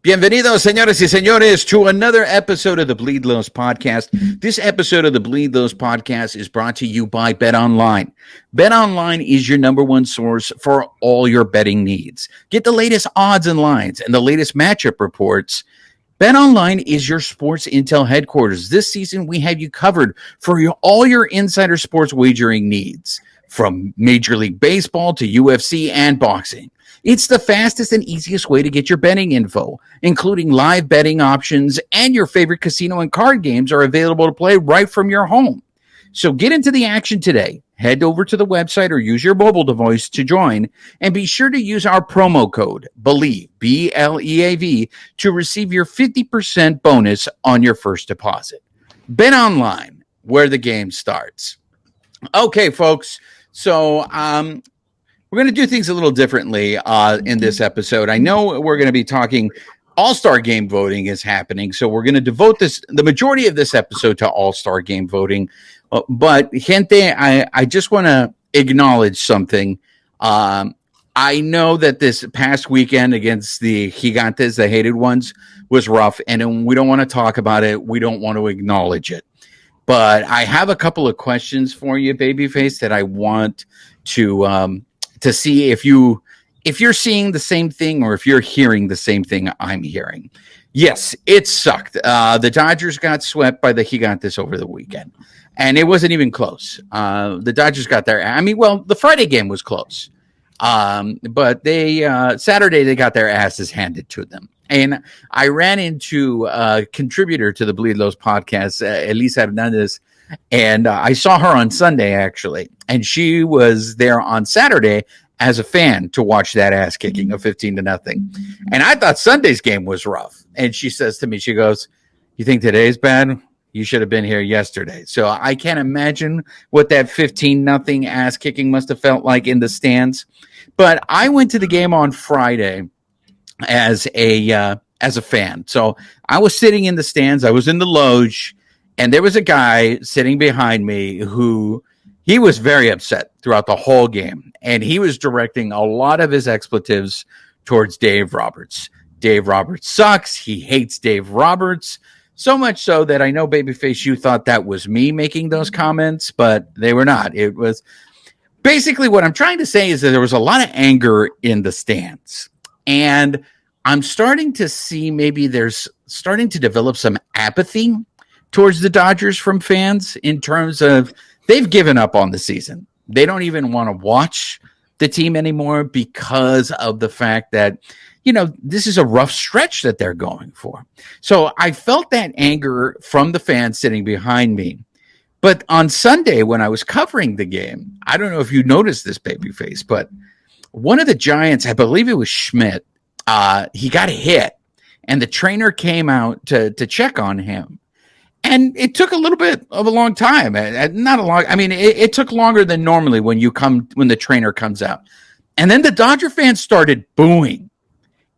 Bienvenidos, señores y señores, to another episode of the Bleed Lows Podcast. This episode of the Bleed Lows Podcast is brought to you by BetOnline. BetOnline is your number one source for all your betting needs. Get the latest odds and lines and the latest matchup reports. BetOnline is your sports intel headquarters. This season, we have you covered for all your insider sports wagering needs, from Major League Baseball to UFC and boxing. It's the fastest and easiest way to get your betting info, including live betting options, and your favorite casino and card games are available to play right from your home. So get into the action today. Head over to the website or use your mobile device to join, and be sure to use our promo code BELIEVE, BLEAV, to receive your 50% bonus on your first deposit. Bet online, where the game starts. Okay, folks. So, we're going to do things a little differently in this episode. I know we're going to be talking All-Star Game voting is happening, so we're going to devote the majority of this episode to All-Star Game voting. But, gente, I just want to acknowledge something. I know that this past weekend against the Gigantes, the hated ones, was rough, and we don't want to talk about it. We don't want to acknowledge it. But I have a couple of questions for you, Babyface, that I want to see if you're seeing the same thing or if you're hearing the same thing I'm hearing. Yes, it sucked. The Dodgers got swept by the Gigantes over the weekend, and it wasn't even close. The Dodgers got their, the Friday game was close. But Saturday they got their asses handed to them. And I ran into a contributor to the Bleed Lows podcast, Elisa Hernandez, and I saw her on Sunday, actually. And she was there on Saturday as a fan to watch that ass kicking of 15-0. And I thought Sunday's game was rough. And she says to me, she goes, "You think today's bad? You should have been here yesterday." So I can't imagine what that 15-0 ass kicking must have felt like in the stands. But I went to the game on Friday as a fan. So I was sitting in the stands. I was in the loge, and there was a guy sitting behind me who he was very upset throughout the whole game, and he was directing a lot of his expletives towards Dave Roberts. Dave Roberts sucks. He hates Dave Roberts. So much so that I know, Babyface, you thought that was me making those comments, but they were not. It was basically what I'm trying to say is that there was a lot of anger in the stands. And I'm starting to see maybe there's starting to develop some apathy towards the Dodgers from fans in terms of they've given up on the season. They don't even want to watch the team anymore because of the fact that, this is a rough stretch that they're going for. So I felt that anger from the fans sitting behind me. But on Sunday, when I was covering the game, I don't know if you noticed this, Babyface, but one of the Giants, I believe it was Schmidt, he got hit, and the trainer came out to check on him. And it took a little bit of a long time. It took longer than normally when the trainer comes out. And then the Dodger fans started booing.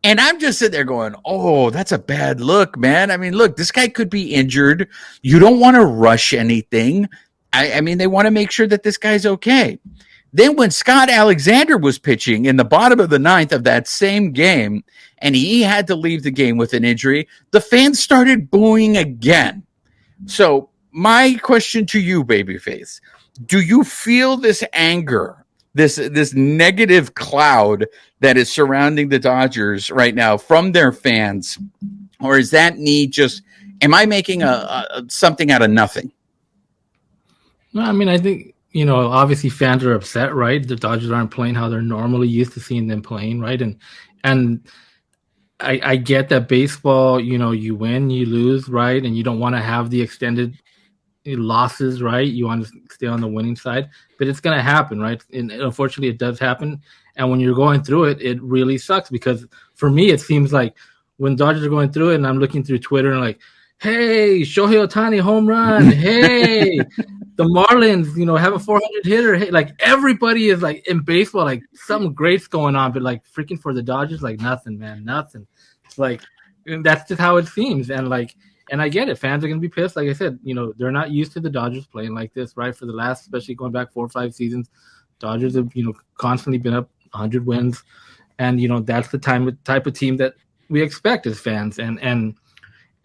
And I'm just sitting there going, "Oh, that's a bad look, man. I mean, look, this guy could be injured. You don't want to rush anything. They want to make sure that this guy's okay." Then when Scott Alexander was pitching in the bottom of the ninth of that same game, and he had to leave the game with an injury, the fans started booing again. So my question to you, Babyface, do you feel this anger, this negative cloud that is surrounding the Dodgers right now from their fans? Or is that me am I making something out of nothing? No, I think, obviously fans are upset, right? The Dodgers aren't playing how they're normally used to seeing them playing, right? And I get that baseball, you win, you lose, right? And you don't want to have the extended losses, right? You want to stay on the winning side, but it's going to happen, right? And unfortunately, it does happen. And when you're going through it, it really sucks because for me, it seems like when Dodgers are going through it and I'm looking through Twitter and like, "Hey, Shohei Ohtani home run. Hey, the Marlins, have a 400 hitter." Hey, like everybody is like in baseball, like something great's going on, but like freaking for the Dodgers, like nothing, man, nothing. It's like, that's just how it seems. And I get it. Fans are going to be pissed. Like I said, they're not used to the Dodgers playing like this, right? For the last, especially going back 4 or 5 seasons, Dodgers have, constantly been up 100 wins. And, that's the type of team that we expect as fans. And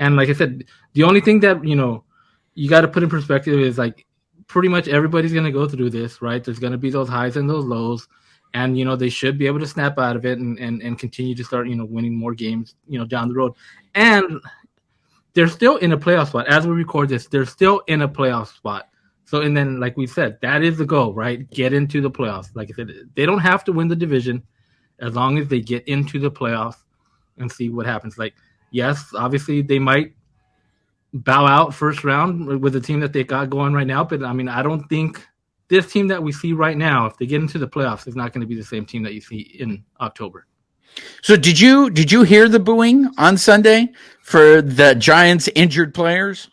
like I said, the only thing that you got to put in perspective is like pretty much everybody's going to go through this, right? There's going to be those highs and those lows, and they should be able to snap out of it and continue to start winning more games down the road. And they're still in a playoff spot as we record this. They're still in a playoff spot. So, and then, like we said, that is the goal, right? Get into the playoffs. Like I said, they don't have to win the division as long as they get into the playoffs and see what happens. Like, yes, obviously they might bow out first round with the team that they got going right now. But, I mean, I don't think this team that we see right now, if they get into the playoffs, is not going to be the same team that you see in October. So did you hear the booing on Sunday for the Giants' injured players?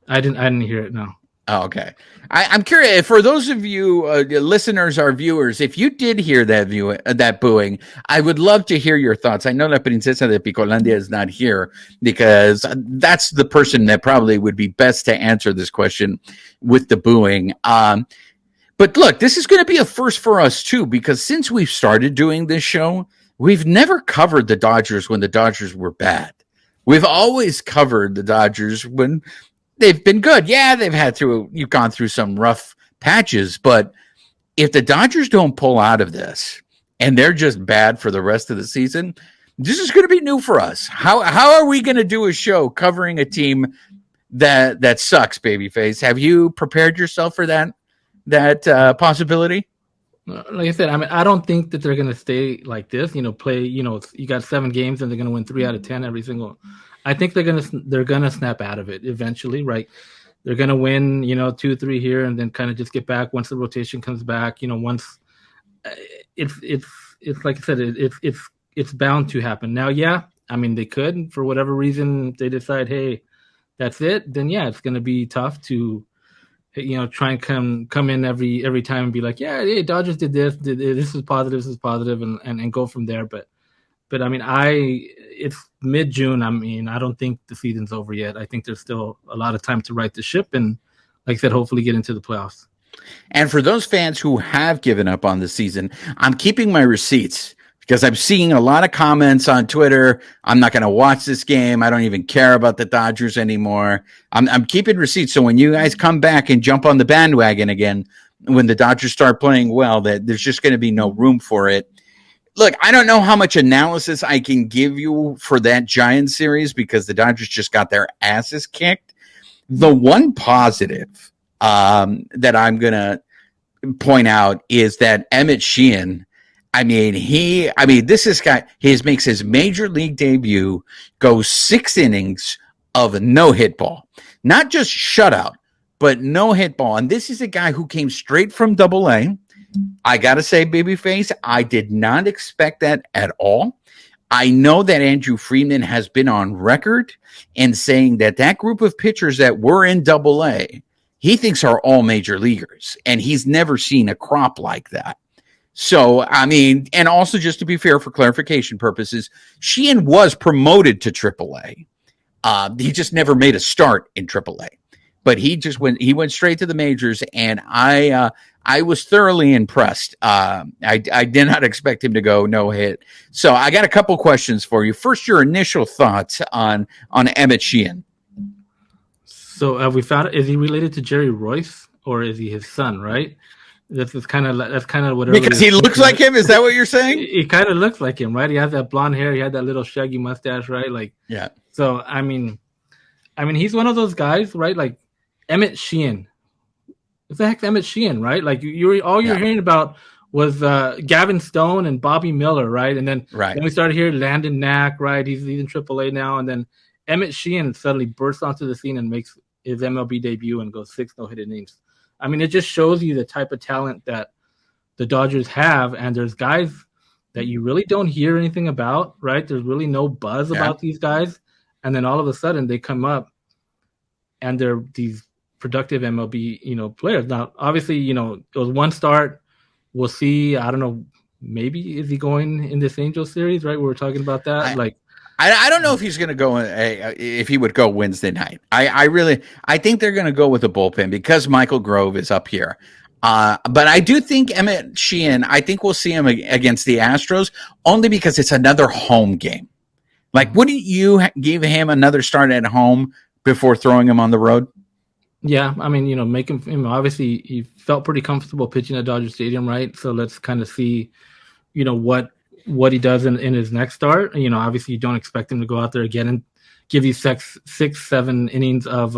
I didn't hear it, no. Oh, okay. I'm curious, for those of you listeners or viewers, if you did hear that booing, I would love to hear your thoughts. I know La Princesa de Picolandia is not here because that's the person that probably would be best to answer this question with the booing. But look, this is going to be a first for us too, because since we've started doing this show, we've never covered the Dodgers when the Dodgers were bad. We've always covered the Dodgers when they've been good. Yeah, you've gone through some rough patches, but if the Dodgers don't pull out of this and they're just bad for the rest of the season, this is going to be new for us. How are we going to do a show covering a team that sucks, babyface? Have you prepared yourself for that possibility? Like I said, I mean, I don't think that they're going to stay like this. Play. You got 7 games and they're going to win 3 out of 10 every single. I think they're gonna snap out of it eventually, right? They're gonna win, 2 or 3 here, and then kind of just get back once the rotation comes back. Once it's like I said, it's bound to happen. Now, yeah, I mean they could, for whatever reason, they decide, hey, that's it. Then yeah, it's gonna be tough to, try and come in every time and be like, yeah, hey, Dodgers did this, this is positive, and go from there. But I mean, it's mid-June. I mean, I don't think the season's over yet. I think there's still a lot of time to right the ship and, like I said, hopefully get into the playoffs. And for those fans who have given up on the season, I'm keeping my receipts because I'm seeing a lot of comments on Twitter. I'm not going to watch this game. I don't even care about the Dodgers anymore. I'm keeping receipts. So when you guys come back and jump on the bandwagon again, when the Dodgers start playing well, that there's just going to be no room for it. Look, I don't know how much analysis I can give you for that Giants series because the Dodgers just got their asses kicked. The one positive that I'm going to point out is that Emmet Sheehan, this guy, he makes his major league debut, goes 6 innings of a no-hit ball. Not just shutout, but no-hit ball. And this is a guy who came straight from Double-A. I got to say, babyface, I did not expect that at all. I know that Andrew Friedman has been on record in saying that group of pitchers that were in Double-A, he thinks are all major leaguers, and he's never seen a crop like that. So, I mean, and also just to be fair for clarification purposes, Sheehan was promoted to Triple-A. He just never made a start in Triple-A. But he went straight to the majors, and I was thoroughly impressed. I did not expect him to go no hit. So I got a couple questions for you. First, your initial thoughts on Emmet Sheehan. So have we found, is he related to Jerry Royce or is he his son? Right. That's kind of what. Because he looks like him. Is that what you're saying? He kind of looks like him, right? He has that blonde hair. He had that little shaggy mustache, right? Like, yeah. So I mean, he's one of those guys, right? Like Emmet Sheehan. What the heck's Emmet Sheehan, right? Like you're hearing about was Gavin Stone and Bobby Miller, right? And then then we started hearing Landon Knack, right? He's in AAA now, and then Emmet Sheehan suddenly bursts onto the scene and makes his MLB debut and goes 6 no-hit innings. I mean, it just shows you the type of talent that the Dodgers have, and there's guys that you really don't hear anything about, right? There's really no buzz about these guys, and then all of a sudden they come up, and they're these productive MLB, players. Now, obviously, it was one start. We'll see. I don't know. Maybe is he going in this Angels series, right? We were talking about that. I don't know if he's going to go if he would go Wednesday night. I think they're going to go with a bullpen because Michael Grove is up here. But I do think Emmet Sheehan, I think we'll see him against the Astros only because it's another home game. Like, wouldn't you give him another start at home before throwing him on the road? Yeah, I mean, make him obviously he felt pretty comfortable pitching at Dodger Stadium, right? So let's kind of see, what he does in his next start. Obviously you don't expect him to go out there again and give you 6-7 innings of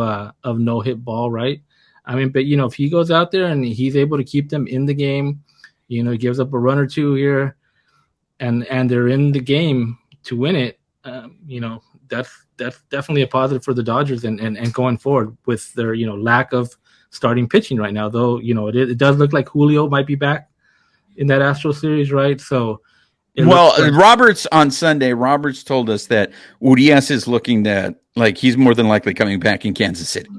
no hit ball, right? I mean, but if he goes out there and he's able to keep them in the game, he gives up a run or two here, and they're in the game to win it. That's definitely a positive for the Dodgers and going forward with their lack of starting pitching right now. Though it does look like Julio might be back in that Astro series, right? So, Roberts on Sunday, Roberts told us that Urias is looking like he's more than likely coming back in Kansas City.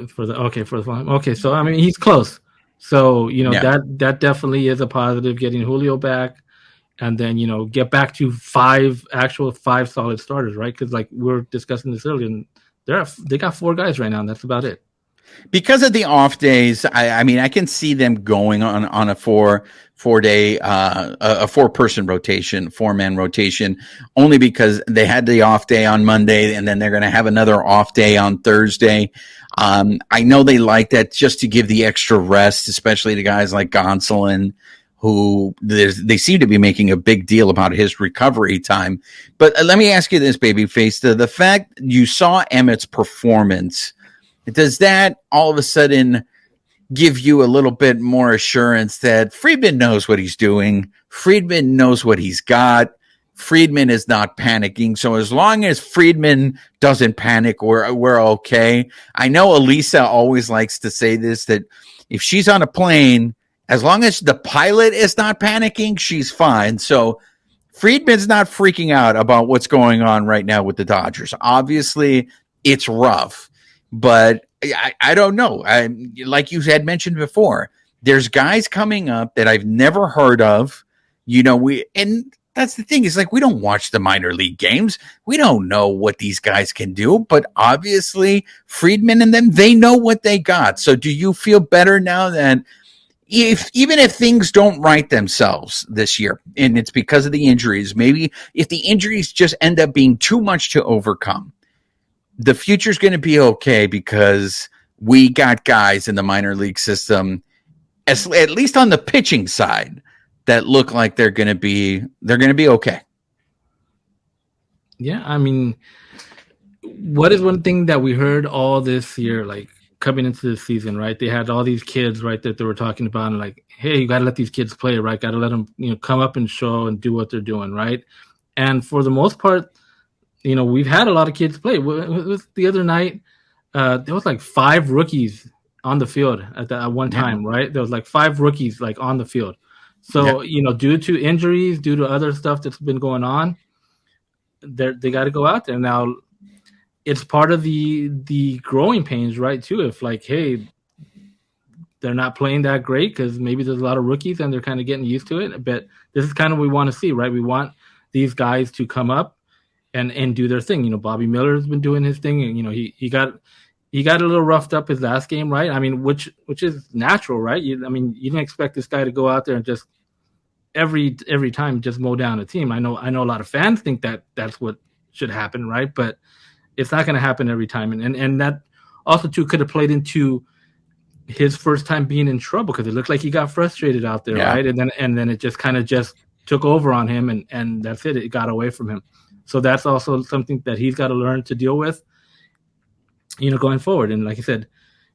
For the final. Okay, so I mean he's close. So that definitely is a positive. Getting Julio back, and then get back to five solid starters, right? Because like we were discussing this earlier, and they got 4 guys right now, and that's about it. Because of the off days, I mean, I can see them going on a 4-day, a 4-person rotation, 4-man rotation, only because they had the off day on Monday, and then they're going to have another off day on Thursday. I know they like that just to give the extra rest, especially to guys like Gonsolin, who they seem to be making a big deal about his recovery time. But let me ask you this, Babyface, the fact you saw Emmett's performance, does that all of a sudden give you a little bit more assurance that Friedman knows what he's doing? Friedman knows what he's got. Friedman is not panicking. So as long as Friedman doesn't panic, we're okay. I know Elisa always likes to say this, that if she's on a plane, as long as the pilot is not panicking, she's fine. So Friedman's not freaking out about what's going on right now with the Dodgers. Obviously, it's rough. But I don't know. Like you had mentioned before, there's guys coming up that I've never heard of. And that's the thing, is like we don't watch the minor league games. We don't know what these guys can do. But obviously, Friedman and them, they know what they got. So do you feel better now that even if things don't right themselves this year, and it's because of the injuries, maybe if the injuries just end up being too much to overcome, the future's going to be okay because we got guys in the minor league system, at least on the pitching side, that look like they're going to be okay. Yeah, I mean, what is one thing that we heard all this year, like coming into the season, right? They had all these kids, right, that they were talking about, and like, hey, you got to let these kids play, right? Got to let them, come up and show and do what they're doing, right? And for the most part, we've had a lot of kids play. It was the other night. There was like 5 rookies on the field at one time, right? There was like 5 rookies like on the field. So, due to injuries, due to other stuff that's been going on, they got to go out there. Now, it's part of the growing pains, right, too. If like, hey, they're not playing that great because maybe there's a lot of rookies and they're kind of getting used to it. But this is kind of what we want to see, right? We want these guys to come up and do their thing. Bobby Miller's been doing his thing, and he got a little roughed up his last game, right? I mean, which is natural, right? You didn't expect this guy to go out there and just every time just mow down a team. I know a lot of fans think that that's what should happen, right? But it's not going to happen every time, and that also too could have played into his first time being in trouble because it looked like he got frustrated out there, right? And then it just kind of just took over on him, and that's it. It got away from him. So that's also something that he's got to learn to deal with, going forward. And like I said,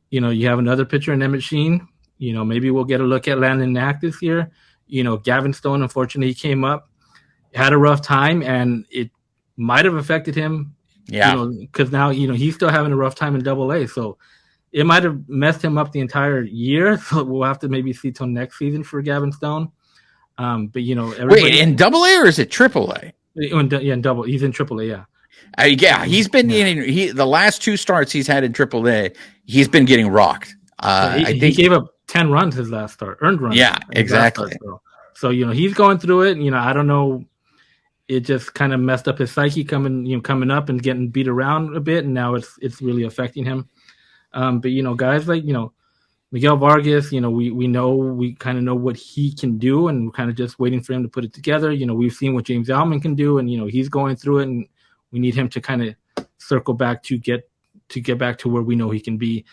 you have another pitcher in Emmet Sheehan. Maybe we'll get a look at Landon Knack this year. Gavin Stone, unfortunately, he came up, had a rough time, and it might have affected him. Yeah. Because now, he's still having a rough time in Double-A. So it might have messed him up the entire year. So we'll have to maybe see till next season for Gavin Stone. But, wait, in Double-A or is it Triple-A? In double, he's in AAA. Yeah, he's been getting the last 2 starts he's had in AAA. He's been getting rocked. I think he gave up 10 runs his last start, earned runs. Yeah, exactly. So he's going through it. I don't know. It just kind of messed up his psyche coming up and getting beat around a bit, and now it's really affecting him. But guys like Miguel Vargas, we kind of know what he can do, and we're kind of just waiting for him to put it together. We've seen what James Allman can do, and he's going through it, and We need him to kind of circle back to get back to where we know he can be.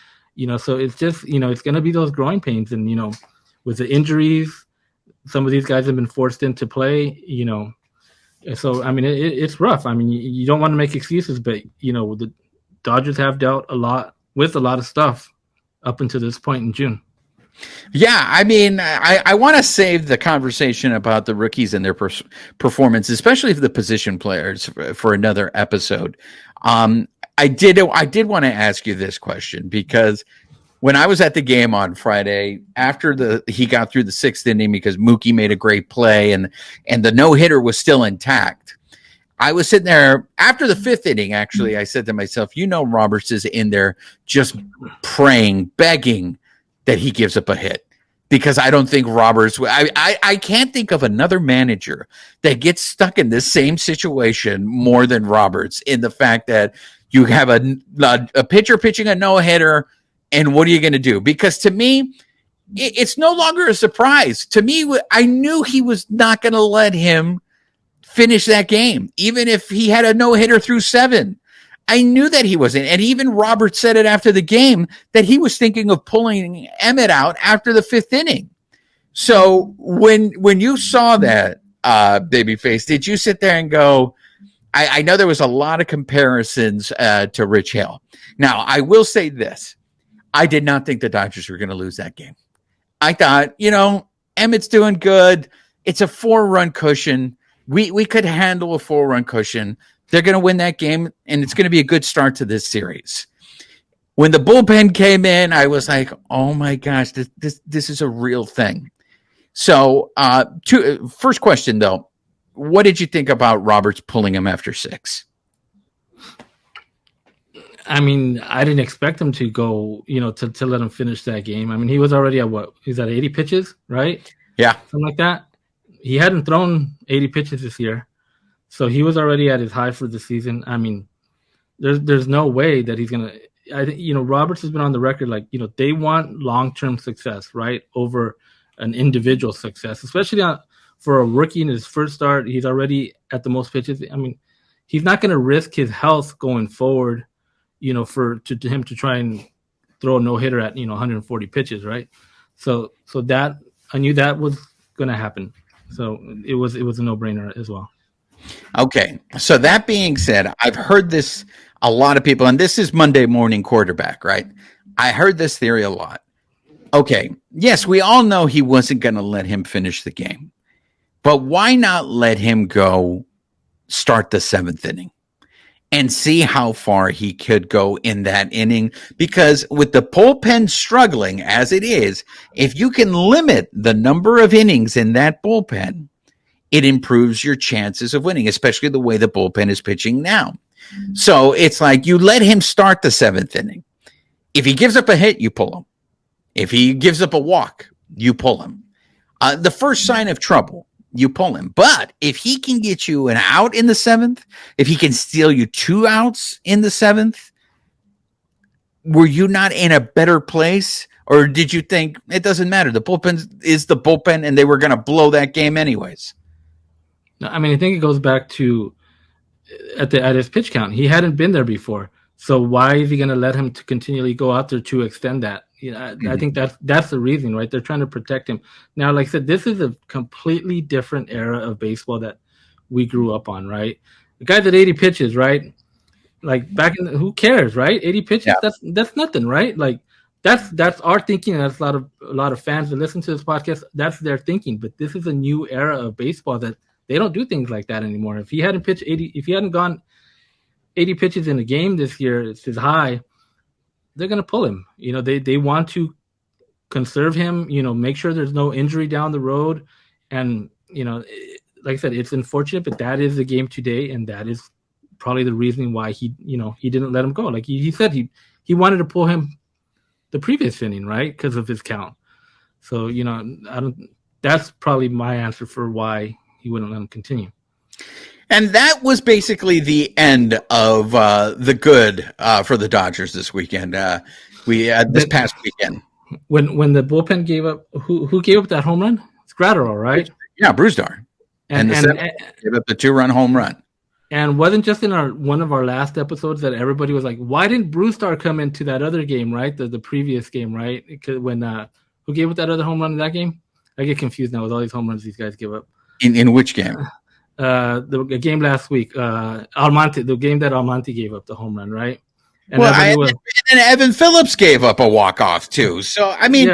So it's just, it's going to be those growing pains. And, with the injuries, some of these guys have been forced into play, So, I mean, it's rough. I mean, you don't want to make excuses, but, the Dodgers have dealt with a lot of stuff up until this point in June. Yeah, I mean, I want to save the conversation about the rookies and their performance, especially for the position players, for another episode. I did want to ask you this question because when I was at the game on Friday, after he got through the sixth inning because Mookie made a great play and the no-hitter was still intact, I was sitting there after the fifth inning. Actually, I said to myself, Roberts is in there just praying, begging that he gives up a hit, because I don't think Roberts. I can't think of another manager that gets stuck in this same situation more than Roberts, in the fact that you have a pitcher pitching a no-hitter, and what are you going to do? Because to me, it's no longer a surprise. To me, I knew he was not going to let him finish that game, even if he had a no-hitter through 7. I knew that he wasn't. And even Robert said it after the game, that he was thinking of pulling Emmet out after the 5th inning. So when you saw that, Babyface, did you sit there and go, I know there was a lot of comparisons to Rich Hill. Now, I will say this. I did not think the Dodgers were going to lose that game. I thought, Emmett's doing good. It's a 4-run cushion. We could handle a 4-run cushion. They're going to win that game, and it's going to be a good start to this series. When the bullpen came in, I was like, oh my gosh, this is a real thing. So, first question, though, what did you think about Roberts pulling him after 6? I mean, I didn't expect him to go, to let him finish that game. I mean, he was already at he's at 80 pitches, right? Yeah. Something like that. He hadn't thrown 80 pitches this year. So he was already at his high for the season. I mean, there's no way that he's going to, Roberts has been on the record, like, they want long-term success, right, over an individual success, especially for a rookie in his first start. He's already at the most pitches. I mean, he's not going to risk his health going forward, for him to try and throw a no-hitter at, 140 pitches, right? So that, I knew that was going to happen. So it was a no-brainer as well. Okay, so that being said, I've heard this a lot of people, and this is Monday morning quarterback, right? I heard this theory a lot. Okay, yes, we all know he wasn't going to let him finish the game, but why not let him go start the 7th inning and see how far he could go in that inning? Because with the bullpen struggling as it is, if you can limit the number of innings in that bullpen, it improves your chances of winning, especially the way the bullpen is pitching now. So it's like you let him start the 7th inning. If he gives up a hit, you pull him. If he gives up a walk, you pull him. The first sign of trouble, you pull him. But if he can get you an out in the 7th, if he can steal you 2 outs in the 7th, were you not in a better place? Or did you think it doesn't matter? The bullpen is the bullpen, and they were going to blow that game anyways? I mean, I think it goes back to at his pitch count. He hadn't been there before, so why is he going to let him to continually go out there to extend that? I think that's the reason, right? They're trying to protect him. Now, like I said, this is a completely different era of baseball that we grew up on, right? The guy's at 80 pitches, right? Like back in, who cares, right? 80 pitches, yeah. That's nothing, right? Like that's our thinking, and that's a lot of fans that listen to this podcast. That's their thinking, but this is a new era of baseball that they don't do things like that anymore. If he hadn't pitched 80, if he hadn't gone 80 pitches in a game this year, it's his high, they're going to pull him. They want to conserve him, make sure there's no injury down the road. And, like I said, it's unfortunate, but that is the game today. And that is probably the reason why he didn't let him go. Like he said, he wanted to pull him the previous inning, right? Because of his count. So, that's probably my answer for why he wouldn't let him continue. And that was basically the end of the good for the Dodgers this weekend. This past weekend, when the bullpen gave up, who gave up that home run? It's Gratterall, right? Yeah, Brusdar, and gave up the 2-run home run. And wasn't just in one of our last episodes that everybody was like, why didn't Brewstar come into that other game, right? The previous game, right? Because when who gave up that other home run in that game? I get confused now with all these home runs these guys give up. In which game? The game last week, Almonte, the game that Almonte gave up the home run, right? And and Evan Phillips gave up a walk-off too. So, I mean,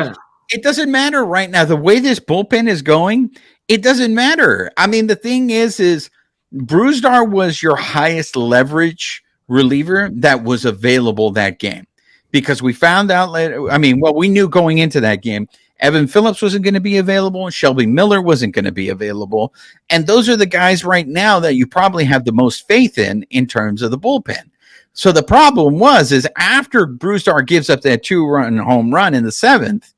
it doesn't matter right now. The way this bullpen is going, it doesn't matter. I mean, the thing is Brewstar was your highest leverage reliever that was available that game because we found out later. I mean, we knew going into that game, Evan Phillips wasn't going to be available and Shelby Miller wasn't going to be available. And those are the guys right now that you probably have the most faith in terms of the bullpen. So the problem is after Brewstar gives up that 2-run home run in the 7th,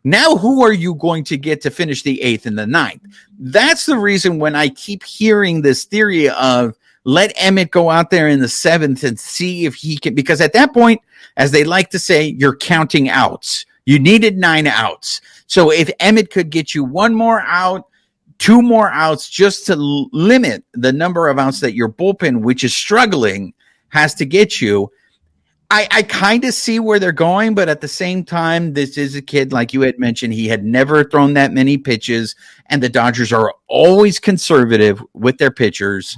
now who are you going to get to finish the 8th and the 9th? That's the reason when I keep hearing this theory of let Emmet go out there in the 7th and see if he can, because at that point, as they like to say, you're counting outs. You needed 9 outs. So if Emmet could get you 1 more out, 2 more outs, just to limit the number of outs that your bullpen, which is struggling, has to get you. I kind of see where they're going, but at the same time, this is a kid, like you had mentioned, he had never thrown that many pitches, and the Dodgers are always conservative with their pitchers.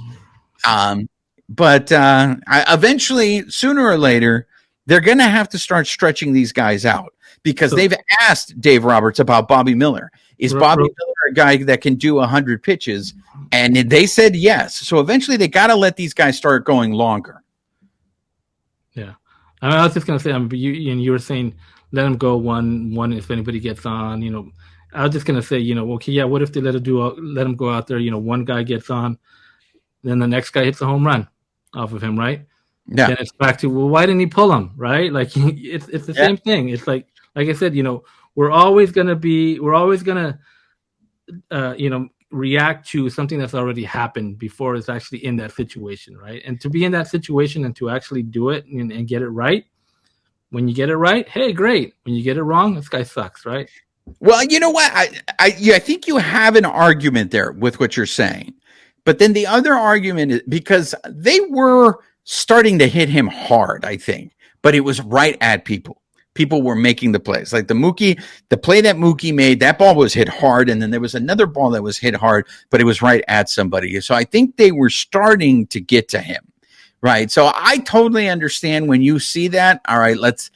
But eventually, sooner or later, they're going to have to start stretching these guys out because they've asked Dave Roberts about Bobby Miller. Is Bobby Miller a guy that can do 100 pitches? And they said yes. So eventually, they got to let these guys start going longer. Yeah, I was just gonna say, you were saying let him go one if anybody gets on. I was just gonna say, okay, yeah. What if they let him go out there? One guy gets on, then the next guy hits a home run off of him, right? Yeah. Then it's back to why didn't he pull him, right? Like it's the same thing. It's like I said, we're always gonna react to something that's already happened before it's actually in that situation, right? And to be in that situation and to actually do it and get it right, when you get it right, hey, great. When you get it wrong, this guy sucks, right? Well, you know what? I think you have an argument there with what you're saying. But then the other argument is because they were starting to hit him hard, I think, but it was right at people. People were making the plays. Like the play that Mookie made, that ball was hit hard. And then there was another ball that was hit hard, but it was right at somebody. So I think they were starting to get to him. Right. So I totally understand when you see that. All right, let's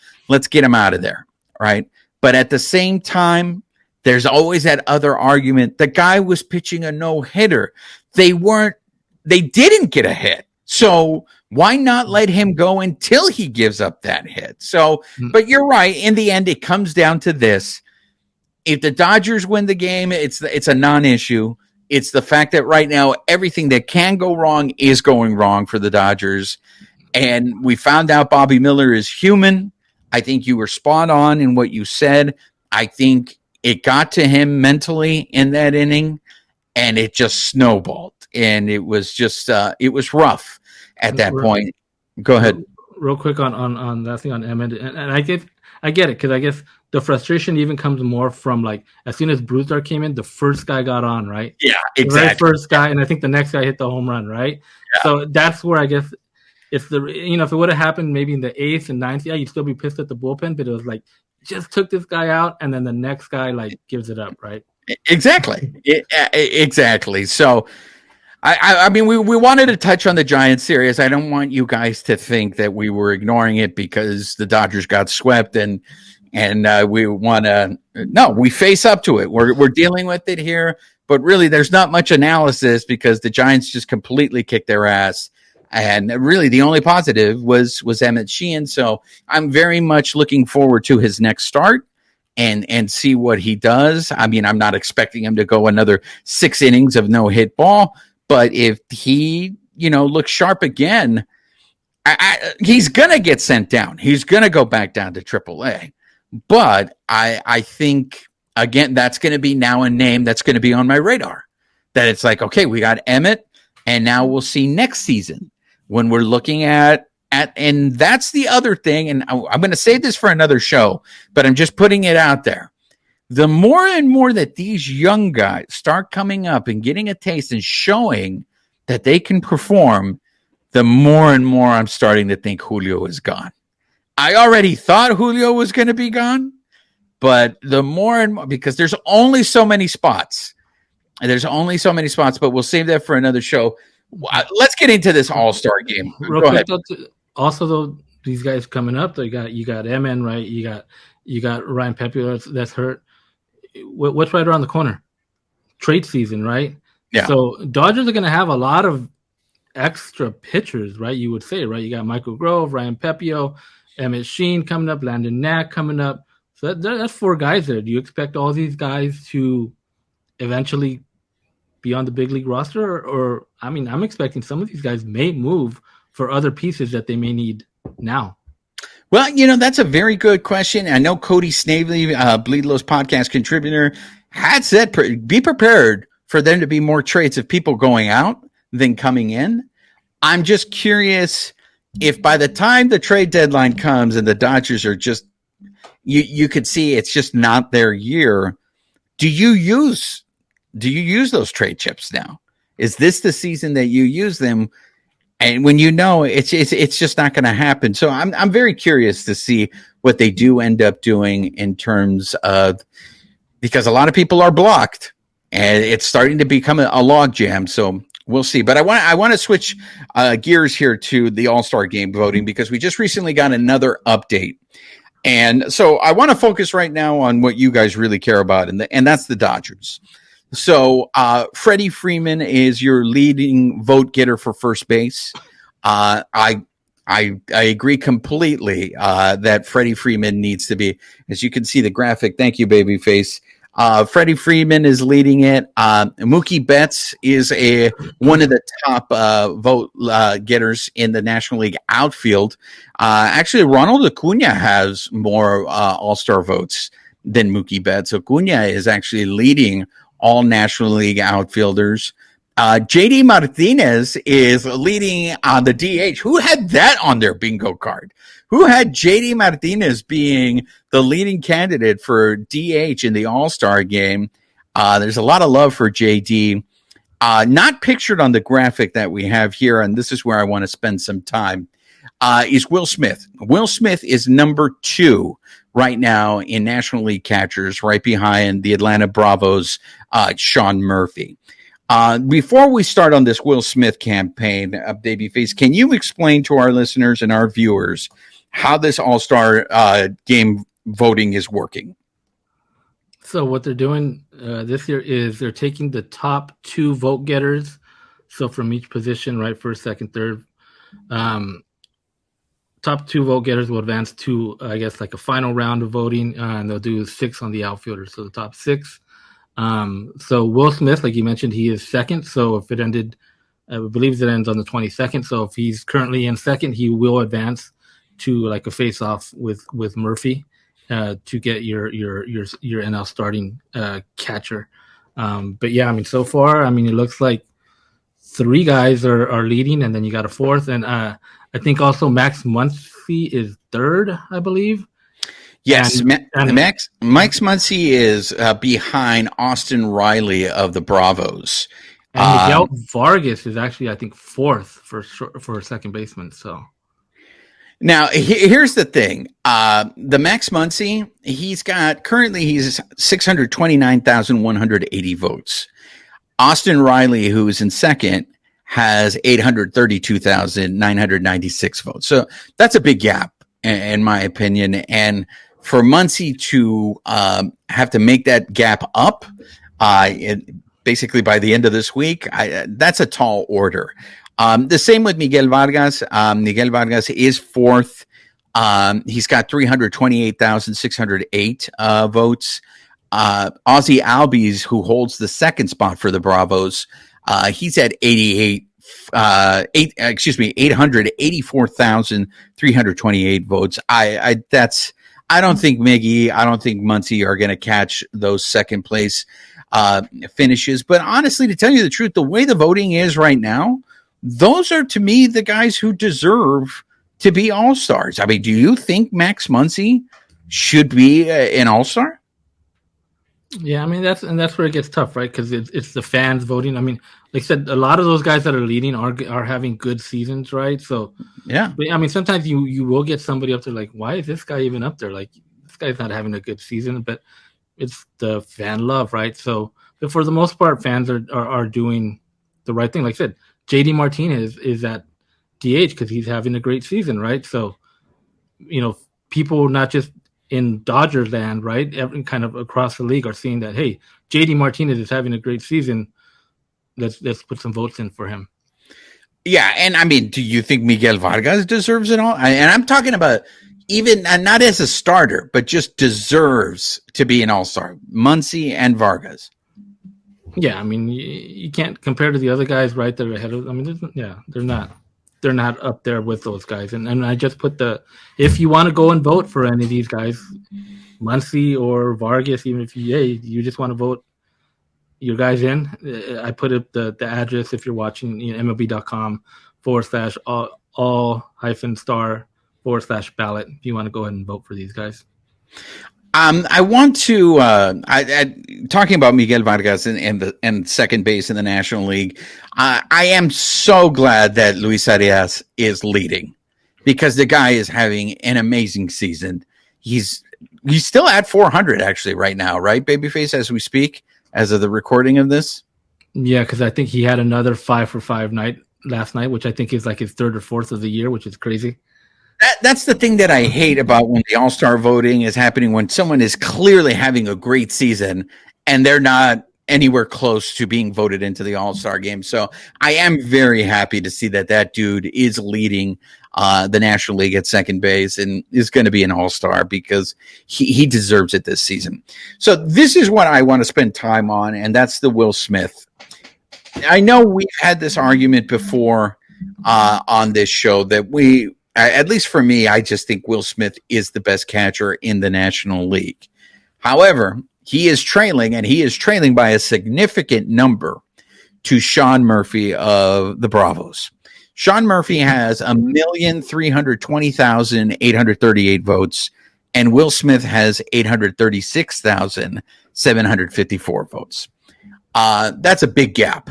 get him out of there. Right. But at the same time, there's always that other argument. The guy was pitching a no-hitter. They didn't get a hit. So why not let him go until he gives up that hit? So, but you're right. In the end, it comes down to this. If the Dodgers win the game, it's a non-issue. It's the fact that right now, everything that can go wrong is going wrong for the Dodgers. And we found out Bobby Miller is human. I think you were spot on in what you said. I think it got to him mentally in that inning, and it just snowballed. And it was just, it was rough at that point. Go ahead. Real quick on that thing on Emmet. And I get it, because I guess the frustration even comes more from, like, as soon as Brewstar came in, the first guy got on, right? Yeah, exactly. The very first guy, and I think the next guy hit the home run, right? Yeah. So that's where I guess if it would have happened maybe in the 8th and 9th, yeah, you'd still be pissed at the bullpen, but it was like, just took this guy out, and then the next guy, like, gives it up, right? Exactly. Exactly. So, I mean, we wanted to touch on the Giants series. I don't want you guys to think that we were ignoring it because the Dodgers got swept and we want to. No, we face up to it. We're dealing with it here, but really, there's not much analysis because the Giants just completely kicked their ass. And really, the only positive was Emmet Sheehan. So I'm very much looking forward to his next start and see what he does. I mean, I'm not expecting him to go another 6 innings of no hit ball. But if he, looks sharp again, he's going to get sent down. He's going to go back down to AAA. But I think, again, that's going to be now a name that's going to be on my radar. That it's like, okay, we got Emmet, and now we'll see next season when we're looking at and that's the other thing. And I'm going to save this for another show, but I'm just putting it out there. The more and more that these young guys start coming up and getting a taste and showing that they can perform, the more and more I'm starting to think Julio is gone. I already thought Julio was going to be gone, but the more and more, because there's only so many spots. There's only so many spots, but we'll save that for another show. Let's get into this All-Star game. Real Go quick, ahead. also though, these guys coming up, you got Emmet, right? You got Ryan Pepiot that's hurt. What's right around the corner? Trade season, right? Yeah. So Dodgers are going to have a lot of extra pitchers, right? You would say, right? You got Michael Grove, Ryan Pepiot, Emmet Sheehan coming up, Landon Knack coming up. So that's 4 guys there. Do you expect all these guys to eventually be on the big league roster? Or I mean, I'm expecting some of these guys may move for other pieces that they may need now. Well, that's a very good question. I know Cody Snavely, Bleed Lows podcast contributor, had said be prepared for there to be more trades of people going out than coming in. I'm just curious if by the time the trade deadline comes and the Dodgers are just, you could see it's just not their year. Do you use those trade chips now? Is this the season that you use them? And when it's just not going to happen. So I'm very curious to see what they do end up doing in terms of, because a lot of people are blocked and it's starting to become a log jam. So we'll see. But I want to switch gears here to the All-Star game voting, because we just recently got another update. And so I want to focus right now on what you guys really care about, and that's the Dodgers. So Freddie Freeman is your leading vote getter for first base. I agree completely that Freddie Freeman needs to be, as you can see the graphic. Thank you, babyface. Freddie Freeman is leading it. Mookie Betts is one of the top vote getters in the National League outfield. Actually, Ronald Acuna has more All-Star votes than Mookie Betts. Acuna is actually leading all National League outfielders. JD Martinez is leading on the DH. Who had that on their bingo card? Who had JD Martinez being the leading candidate for DH in the All-Star game? There's a lot of love for JD. Not pictured on the graphic that we have here, and this is where I want to spend some time, is Will Smith. Will Smith is number 2 right now in National League catchers, right behind the Atlanta Bravos, Sean Murphy. Before we start on this Will Smith campaign, Babyface, can you explain to our listeners and our viewers how this All-Star game voting is working? So what they're doing this year is they're taking the top 2 vote getters. So from each position, right, first, second, third, top 2 vote getters will advance to, I guess, like a final round of voting, and they'll do 6 on the outfielders. So the top 6. So Will Smith, like you mentioned, he is second. So if it ended, I believe it ends on the 22nd. So if he's currently in second, he will advance to like a face-off with Murphy to get your NL starting catcher. But yeah, I mean, so far, I mean, it looks like 3 guys are leading, and then you got a 4th, and I think also Max Muncy is 3rd, I believe. Yes, Mike Muncy is behind Austin Riley of the Bravos. And Miguel Vargas is actually, I think, 4th for second baseman. So now here's the thing: the Max Muncy, he's 629,180 votes. Austin Riley, who is in second, has 832,996 votes. So that's a big gap, in my opinion, and for Muncy to have to make that gap up basically by the end of this week, that's a tall order. The same with Miguel Vargas. Miguel Vargas is 4th. He's got 328,608 votes. Ozzie Albies, who holds the second spot for the Bravos, he's at 884,328 votes. I don't think Miggy, I don't think Muncy are going to catch those second place finishes. But honestly, to tell you the truth, the way the voting is right now, those are, to me, the guys who deserve to be All-Stars. I mean, do you think Max Muncy should be an All-Star? Yeah, I mean that's where it gets tough, right? Because it's the fans voting. I mean, like I said, a lot of those guys that are leading are having good seasons, right? So, Yeah. but I mean, sometimes you will get somebody up there like, why is this guy even up there? Like, this guy's not having a good season, but it's the fan love, right? So, but for the most part, fans are doing the right thing. Like I said, JD Martinez is at DH because he's having a great season, right? So, people not just in Dodgers land, right? Every kind of across the league are seeing that, hey, JD Martinez is having a great season. Let's put some votes in for him. Yeah, and I mean, do you think Miguel Vargas deserves it all? And I'm talking about even not as a starter, but just deserves to be an all-star. Muncy and Vargas. Yeah, I mean, you can't compare to the other guys, right? That are ahead of. I mean, they're not up there with those guys. And I just put if you want to go and vote for any of these guys, Muncy or Vargas, even if you just want to vote your guys in, I put up the address if you're watching, MLB.com/all-star/ballot if you want to go ahead and vote for these guys. I want to talking about Miguel Vargas and second base in the National League. I am so glad that Luis Arias is leading because the guy is having an amazing season. He's still at 400 actually right now, right, Babyface, as we speak, as of the recording of this. Yeah, because I think he had another 5-for-5 night last night, which I think is like his third or fourth of the year, which is crazy. That's the thing that I hate about when the All-Star voting is happening, when someone is clearly having a great season and they're not anywhere close to being voted into the All-Star game. So I am very happy to see that dude is leading the National League at second base and is going to be an All-Star because he deserves it this season. So this is what I want to spend time on, and that's the Will Smith. I know we've had this argument before on this show that at least for me, I just think Will Smith is the best catcher in the National League. However, he is trailing, and he is trailing by a significant number to Sean Murphy of the Bravos. Sean Murphy has 1,320,838 votes, and Will Smith has 836,754 votes. That's a big gap.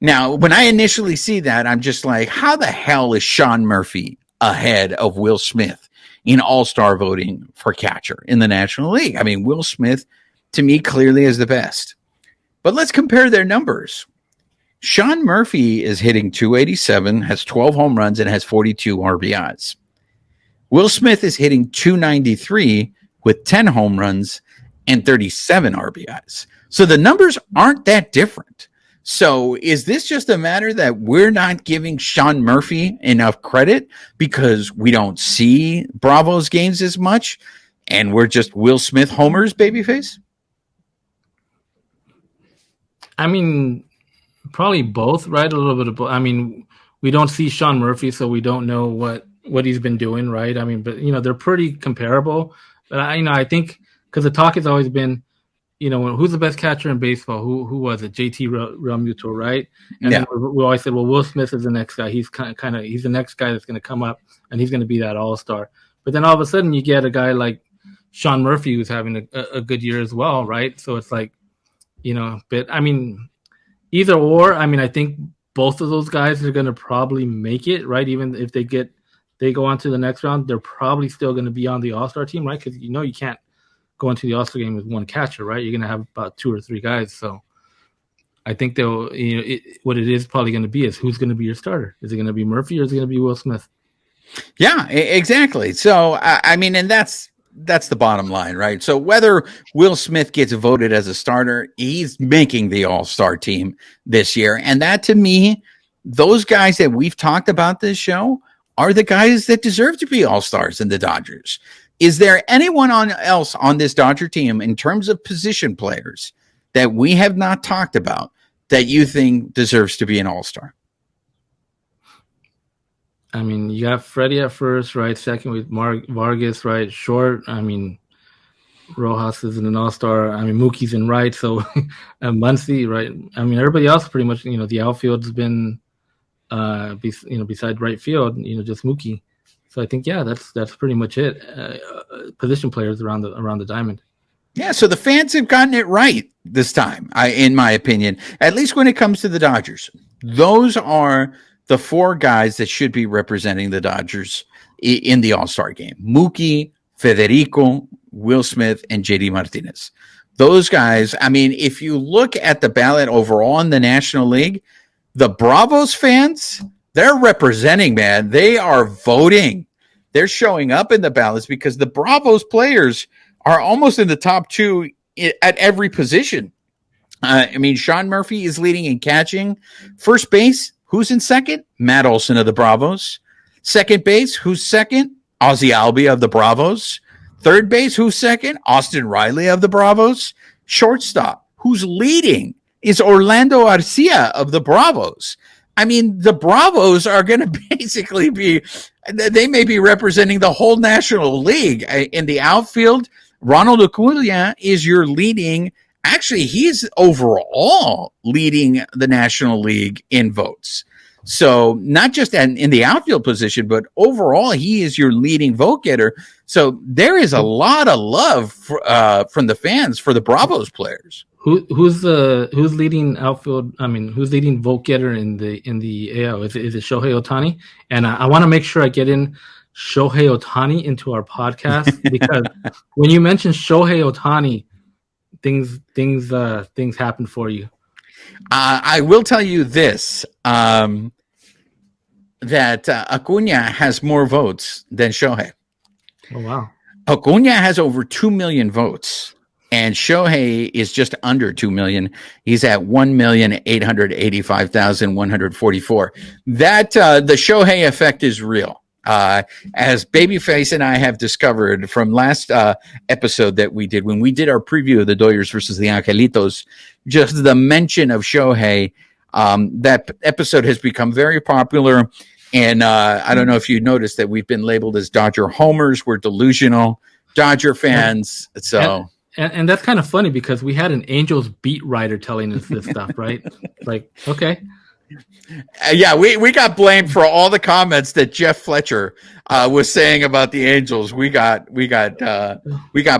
Now, when I initially see that, I'm just like, how the hell is Sean Murphy ahead of Will Smith in all-star voting for catcher in the National League? I mean, Will Smith, to me, clearly is the best. But let's compare their numbers. Sean Murphy is hitting 287, has 12 home runs, and has 42 RBIs. Will Smith is hitting 293 with 10 home runs and 37 RBIs. So the numbers aren't that different. So is this just a matter that we're not giving Sean Murphy enough credit because we don't see Bravo's games as much and we're just Will Smith homers, Babyface? I mean, probably both, right? A little bit of both. I mean, we don't see Sean Murphy, so we don't know what he's been doing, right? I mean, but they're pretty comparable. But I think because the talk has always been, who's the best catcher in baseball? Who was it? JT Realmuto, right? And Yeah. then we always said, well, Will Smith is the next guy. He's he's the next guy that's going to come up, and he's going to be that all-star. But then all of a sudden, you get a guy like Sean Murphy who's having a good year as well, right? So it's like, but I mean, either or. I mean, I think both of those guys are going to probably make it, right? Even if they go on to the next round, they're probably still going to be on the All-Star team, right? Because you can't go into the All-Star game with one catcher, right? You're going to have about 2 or 3 guys. So I think they'll, what it is probably going to be is who's going to be your starter. Is it going to be Murphy or is it going to be Will Smith? Yeah, exactly. So, I mean, and that's the bottom line, right? So whether Will Smith gets voted as a starter, he's making the all-star team this year. And that, to me, those guys that we've talked about this show are the guys that deserve to be all-stars in the Dodgers. Is there anyone else on this Dodger team in terms of position players that we have not talked about that you think deserves to be an all-star? I mean, you got Freddie at first, right? Second with Vargas, right? Short. I mean, Rojas is an all-star. I mean, Mookie's in right. So Muncy, right? I mean, everybody else pretty much, the outfield's been, beside right field, just Mookie. So I think, yeah, that's pretty much it. Position players around the diamond. Yeah, so the fans have gotten it right this time, in my opinion, at least when it comes to the Dodgers. Those are the four guys that should be representing the Dodgers in the All-Star game. Mookie, Federico, Will Smith, and JD Martinez. Those guys, I mean, if you look at the ballot overall in the National League, the Bravos fans, they're representing, man. They are voting. They're showing up in the ballots because the Bravos players are almost in the top two at every position. I mean, Sean Murphy is leading in catching. First base, who's in second? Matt Olson of the Bravos. Second base, who's second? Ozzie Albies of the Bravos. Third base, who's second? Austin Riley of the Bravos. Shortstop, who's leading, is Orlando Arcia of the Bravos. I mean, the Bravos are going to basically they may be representing the whole National League. In the outfield, Ronald Acuna is your leading. Actually, he's overall leading the National League in votes. So not just in the outfield position, but overall, he is your leading vote getter. So there is a lot of love from the fans for the Bravos players. Who's leading outfield? I mean, who's leading vote getter in the AL? Is it Shohei Ohtani? And I want to make sure I get in Shohei Ohtani into our podcast because when you mention Shohei Ohtani, things happen for you. I will tell you this. That Acuna has more votes than Shohei. Oh, wow. Acuna has over 2 million votes, and Shohei is just under 2 million. He's at 1,885,144. That the Shohei effect is real. As Babyface and I have discovered from last episode that we did, when we did our preview of the Dodgers versus the Angelitos, just the mention of Shohei, that episode has become very popular. And I don't know if you noticed that we've been labeled as Dodger homers. We're delusional Dodger fans. So and that's kind of funny because we had an Angels beat writer telling us this stuff, right? Like, okay. Yeah, we got blamed for all the comments that Jeff Fletcher was saying about the Angels. We got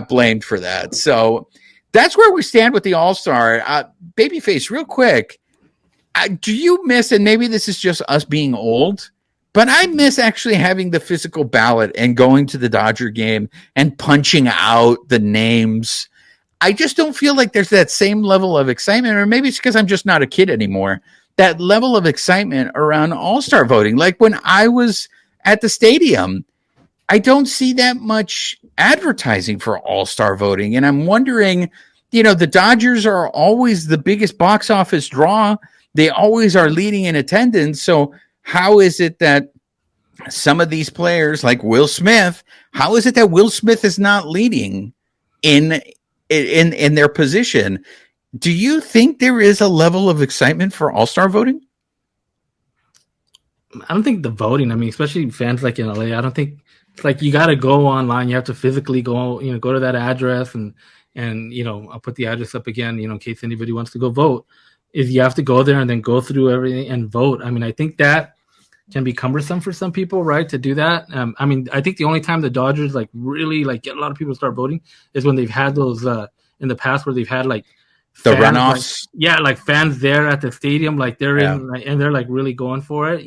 blamed for that. So that's where we stand with the All-Star. Babyface, real quick, do you miss, and maybe this is just us being old, but I miss actually having the physical ballot and going to the Dodger game and punching out the names. I just don't feel like there's that same level of excitement, or maybe it's because I'm just not a kid anymore. That level of excitement around All-Star voting. Like when I was at the stadium, I don't see that much advertising for All-Star voting. And I'm wondering, the Dodgers are always the biggest box office draw. They always are leading in attendance. So how is it that some of these players like Will Smith, how is it that Will Smith is not leading in their position? Do you think there is a level of excitement for All-Star voting? I don't think the voting, I mean, especially fans like in LA, I don't think it's like you got to go online. You have to physically go to that address and I'll put the address up again, in case anybody wants to go vote, is you have to go there and then go through everything and vote. I mean, I think that can be cumbersome for some people, right, to do that. I mean, I think the only time the Dodgers really get a lot of people to start voting is when they've had those in the past where they've had the runoffs. Like fans there at the stadium, like they're in and they're like really going for it,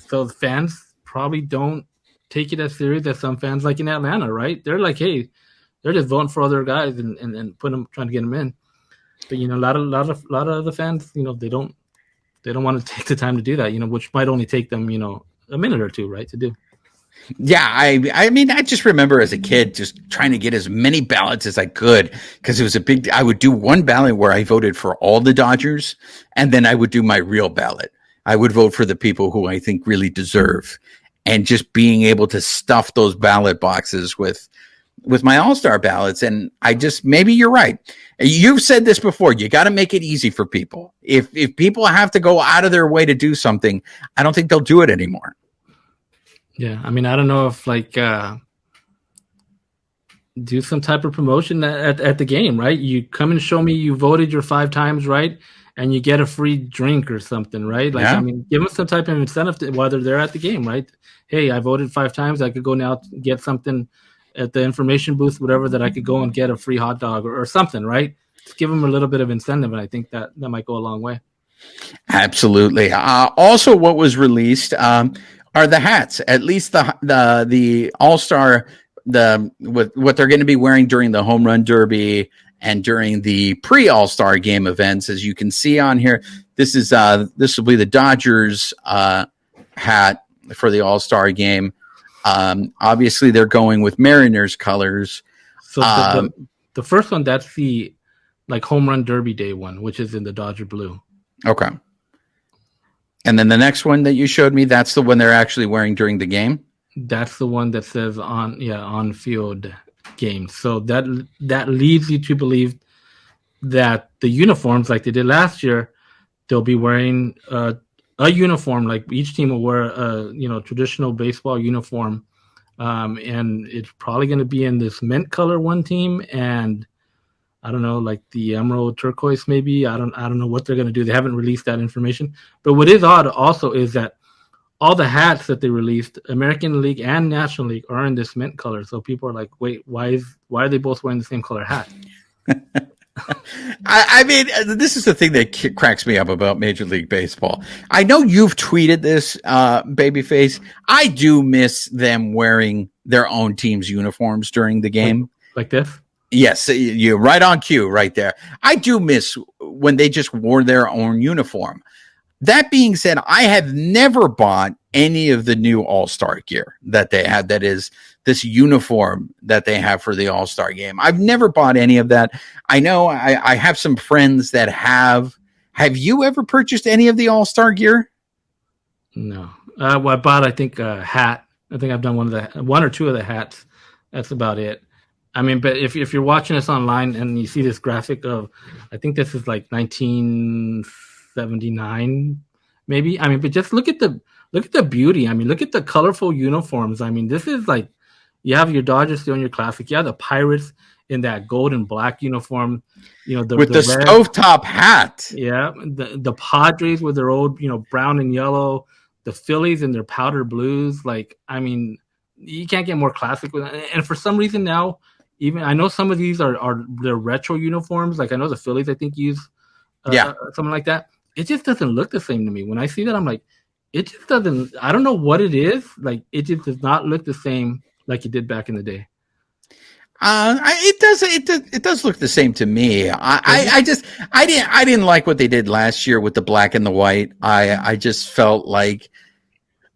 so the fans probably don't take it as serious as some fans like in Atlanta, right? They're like, hey, they're just voting for other guys and trying to get them in. But a lot of the fans, they don't want to take the time to do that, which might only take them, a minute or two, right, to do. Yeah, I mean, I just remember as a kid just trying to get as many ballots as I could because it was I would do one ballot where I voted for all the Dodgers, and then I would do my real ballot. I would vote for the people who I think really deserve, and just being able to stuff those ballot boxes with my All-Star ballots. And maybe you're right. You've said this before. You got to make it easy for people. If people have to go out of their way to do something, I don't think they'll do it anymore. Yeah, I mean, I don't know if do some type of promotion at the game, right? You come and show me you voted your 5 times, right? And you get a free drink or something, right? I mean, give them some type of incentive while they're there at the game, right? Hey, I voted 5 times. I could go now get something at the information booth, whatever, that I could go and get a free hot dog or something, right? Just give them a little bit of incentive, and I think that might go a long way. Absolutely. Also, what was released are the hats. At least the All-Star, what they're going to be wearing during the Home Run Derby and during the pre-All-Star game events. As you can see on here, this will be the Dodgers hat for the All-Star game. Obviously, they're going with Mariners colors. So the first one, that's the like Home Run Derby Day one, which is in the Dodger blue. Okay. And then the next one that you showed me, that's the one they're actually wearing during the game? That's the one that says on field games. So that leads you to believe that the uniforms, like they did last year, they'll be wearing a uniform. Like each team will wear a traditional baseball uniform, and it's probably going to be in this mint color one team, and I don't know, like the emerald turquoise maybe. I don't know what they're going to do. They haven't released that information. But what is odd also is that all the hats that they released, American League and National League, are in this mint color. So people are like, wait, why are they both wearing the same color hat? I mean, this is the thing that cracks me up about Major League Baseball. I know you've tweeted this, Babyface. I do miss them wearing their own team's uniforms during the game. Like this? Yes, you're right on cue right there. I do miss when they just wore their own uniform. That being said, I have never bought any of the new All-Star gear that they have. That is this uniform that they have for the All-Star game. I've never bought any of that. I know I have some friends that have. Have you ever purchased any of the All-Star gear? No. Well, I bought, I think, a hat. I think I've done one or two of the hats. That's about it. I mean, but if you're watching us online and you see this graphic of, I think this is like 1979, maybe. I mean, but just look at the beauty. I mean, look at the colorful uniforms. I mean, this is like, you have your Dodgers still in your classic. You have the Pirates in that gold and black uniform. With the stovetop hat. Yeah, the Padres with their old, brown and yellow. The Phillies in their powder blues. Like, I mean, you can't get more classic with that. And for some reason now, even I know some of these are their retro uniforms. Like I know the Phillies, I think, use something like that. It just doesn't look the same to me. When I see that, I'm like, it just doesn't. I don't know what it is. Like it just does not look the same like it did back in the day. It does look the same to me. I didn't like what they did last year with the black and the white. I just felt like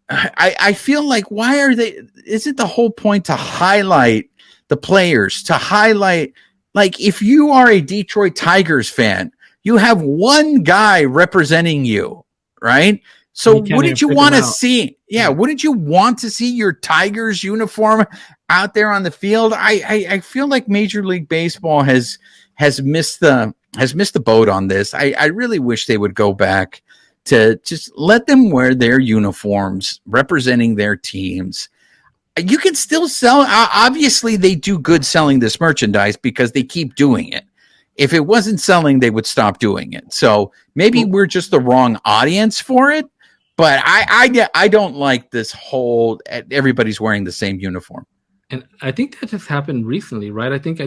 I feel like, why are they? Is it the whole point to highlight the players, to highlight, like, if you are a Detroit Tigers fan, you have one guy representing you, right? So wouldn't you want to see? Yeah, wouldn't you want to see your Tigers uniform out there on the field? I feel like Major League Baseball has missed the boat on this. I really wish they would go back to just let them wear their uniforms representing their teams. You can still sell. Obviously, they do good selling this merchandise because they keep doing it. If it wasn't selling, they would stop doing it. So maybe we're just the wrong audience for it. But I don't like this whole everybody's wearing the same uniform. And I think that just happened recently, right? I think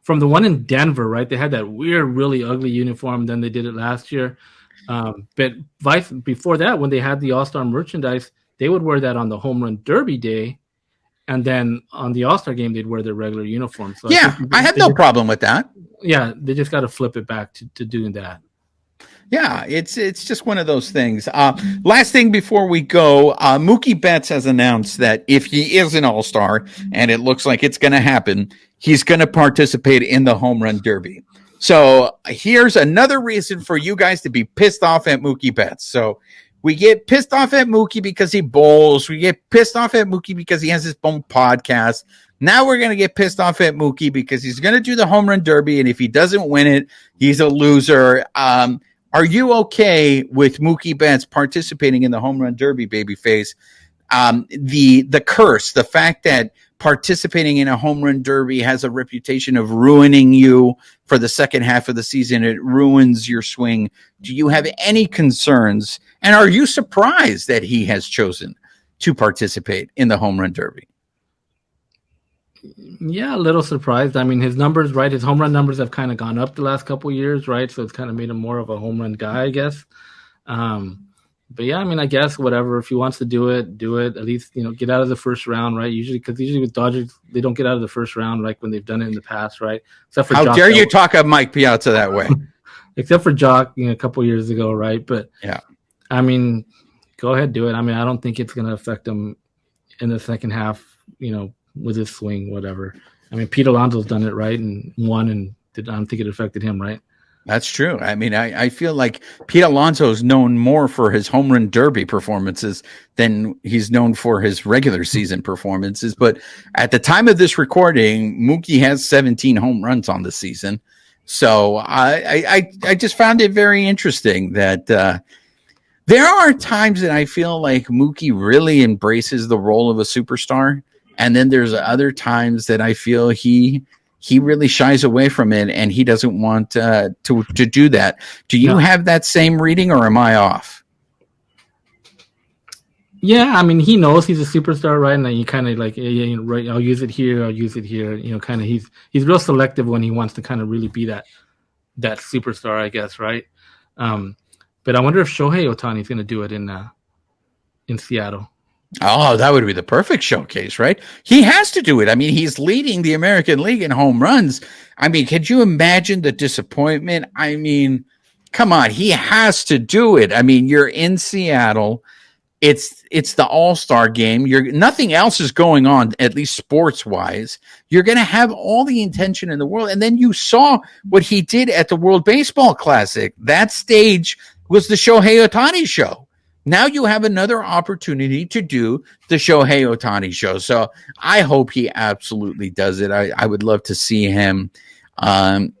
from the one in Denver, right? They had that weird, really ugly uniform. Then they did it last year. But before that, when they had the All-Star merchandise, they would wear that on the Home Run Derby day, and then on the All-Star game, they'd wear their regular uniform. So I have no problem with that. Yeah, they just got to flip it back to doing that. Yeah, it's just one of those things. Last thing before we go, Mookie Betts has announced that if he is an All-Star, and it looks like it's going to happen, he's going to participate in the Home Run Derby. So here's another reason for you guys to be pissed off at Mookie Betts. So we get pissed off at Mookie because he bowls. We get pissed off at Mookie because he has his own podcast. Now we're going to get pissed off at Mookie because he's going to do the Home Run Derby, and if he doesn't win it, he's a loser. Are you okay with Mookie Betts participating in the Home Run Derby, Babyface? The curse, the fact that participating in a Home Run Derby has a reputation of ruining you for the second half of the season. It ruins your swing. Do you have any concerns? And are you surprised that he has chosen to participate in the Home Run Derby? Yeah, a little surprised. I mean, his numbers, right? His home run numbers have kind of gone up the last couple of years, right? So it's kind of made him more of a home run guy, I guess. But yeah, I mean, I guess whatever. If he wants to do it, do it. At least get out of the first round, right? Usually with Dodgers, they don't get out of the first round like when they've done it in the past, right? Except for How Jock dare you talk of Mike Piazza that way? Except for Jock, a couple years ago, right? But yeah, I mean, go ahead, do it. I mean, I don't think it's going to affect him in the second half, with his swing, whatever. I mean, Pete Alonso's done it, right, and won, and I don't think it affected him, right? That's true. I mean, I feel like Pete Alonso is known more for his Homerun Derby performances than he's known for his regular season performances. But at the time of this recording, Mookie has 17 home runs on the season. So I just found it very interesting that there are times that I feel like Mookie really embraces the role of a superstar. And then there's other times that I feel he really shies away from it, and he doesn't want to do that. Do you have that same reading, or am I off? Yeah, I mean, he knows he's a superstar, right? And then you kind of like, right, I'll use it here, kind of he's real selective when he wants to kind of really be that superstar, I guess, right? But I wonder if Shohei Ohtani is going to do it in Seattle. Oh, that would be the perfect showcase, right? He has to do it. I mean, he's leading the American League in home runs. I mean, could you imagine the disappointment? I mean, come on, he has to do it. I mean, you're in Seattle. It's the All-Star game. Nothing else is going on, at least sports-wise. You're going to have all the intention in the world. And then you saw what he did at the World Baseball Classic. That stage was the Shohei Ohtani show. Now you have another opportunity to do the Shohei Ohtani show. So I hope he absolutely does it. I would love to see him, put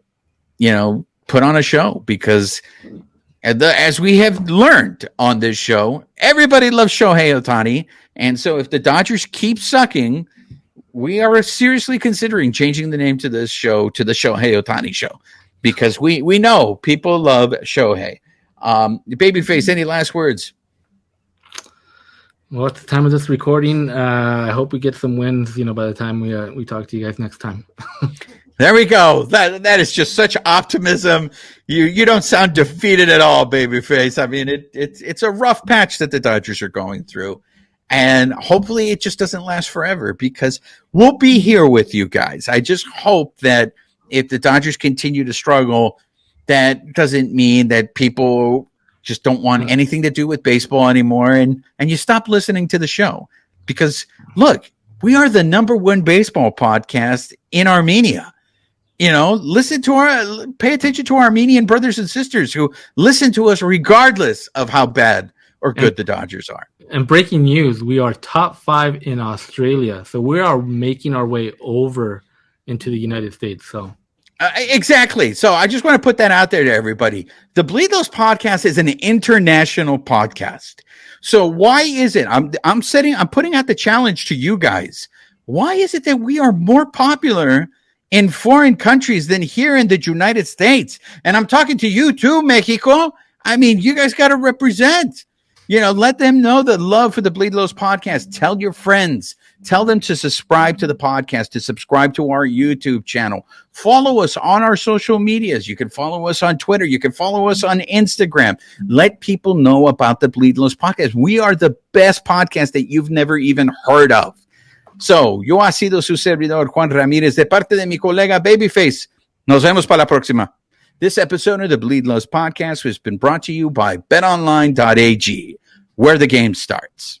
on a show, because as we have learned on this show, everybody loves Shohei Ohtani. And so if the Dodgers keep sucking, we are seriously considering changing the name to this show to the Shohei Ohtani show, because we know people love Shohei. Babyface, any last words? Well, at the time of this recording, I hope we get some wins, by the time we talk to you guys next time. There we go. That is just such optimism. You don't sound defeated at all, Babyface. I mean, it's a rough patch that the Dodgers are going through, and hopefully it just doesn't last forever, because we'll be here with you guys. I just hope that if the Dodgers continue to struggle, that doesn't mean that people just don't want anything to do with baseball anymore, and you stop listening to the show. Because look, we are the number one baseball podcast in Armenia. Pay attention to our Armenian brothers and sisters who listen to us regardless of how bad or good the Dodgers are. And breaking news, we are top 5 in Australia. So we are making our way over into the United States. So exactly. So I just want to put that out there to everybody. The Bleed Those podcast is an international podcast. So why is it? I'm putting out the challenge to you guys. Why is it that we are more popular in foreign countries than here in the United States? And I'm talking to you too, Mexico. I mean, you guys got to represent. Let them know the love for the Bleed Lows podcast. Tell your friends. Tell them to subscribe to the podcast, to subscribe to our YouTube channel. Follow us on our social medias. You can follow us on Twitter. You can follow us on Instagram. Let people know about the Bleed Lows podcast. We are the best podcast that you've never even heard of. So, yo ha sido su servidor, Juan Ramírez, de parte de mi colega Babyface. Nos vemos para la próxima. This episode of the Bleed Lows podcast has been brought to you by betonline.ag, where the game starts.